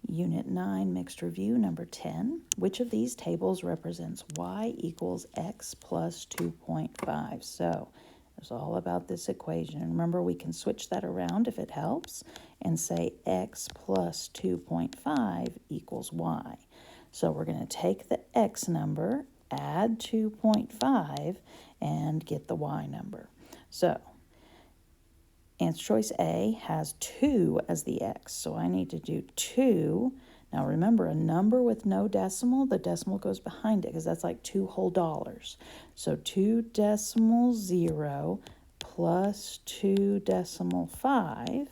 Unit 9, Mixed Review, number 10. Which of these tables represents y equals x plus 2.5? So it's all about this equation. And remember, we can switch that around if it helps and say x plus 2.5 equals y. So we're going to take the x number, add 2.5, and get the y number. So answer choice A has 2 as the x, so I need to do 2. Now remember, a number with no decimal, the decimal goes behind it because that's like 2 whole dollars. So 2 decimal 0 plus 2 decimal 5,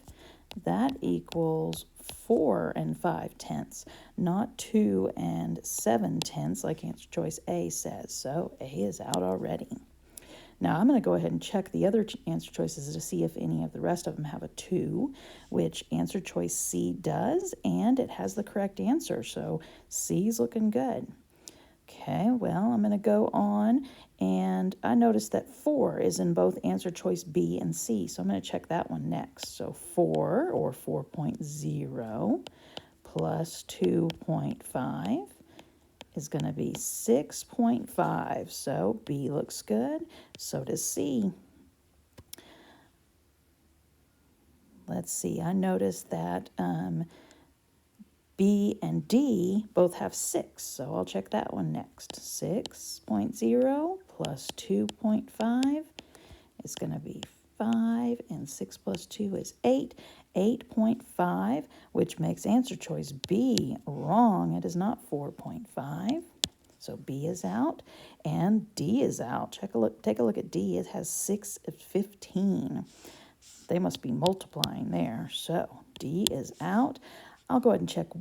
that equals 4 and 5/10, not 2 and 7/10 like answer choice A says. So A is out already. Now I'm going to go ahead and check the other answer choices to see if any of the rest of them have a 2, which answer choice C does, and it has the correct answer. So C's looking good. Okay, well, I'm going to go on, and I noticed that 4 is in both answer choice B and C, so I'm going to check that one next. So 4, or 4.0, plus 2.5 is going to be 6.5. So B looks good. So does C. Let's see. I noticed that B and D both have 6. So I'll check that one next. 6.0 plus 2.5 is going to be 5. And 6 plus 2 is 8. 8.5, which makes answer choice B wrong. It is not 4.5. So B is out, and D is out. Take a look at D. It has 6 of 15. They must be multiplying there. So D is out. I'll go ahead and check a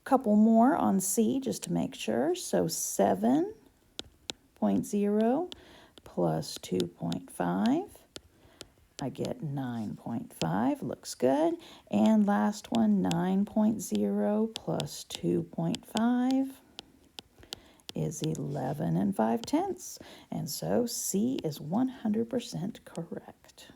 couple more on C just to make sure. So 7.0 plus 2.5. I get 9.5, looks good. And last one, 9.0 plus 2.5 is 11 and 5/10. And so C is 100% correct.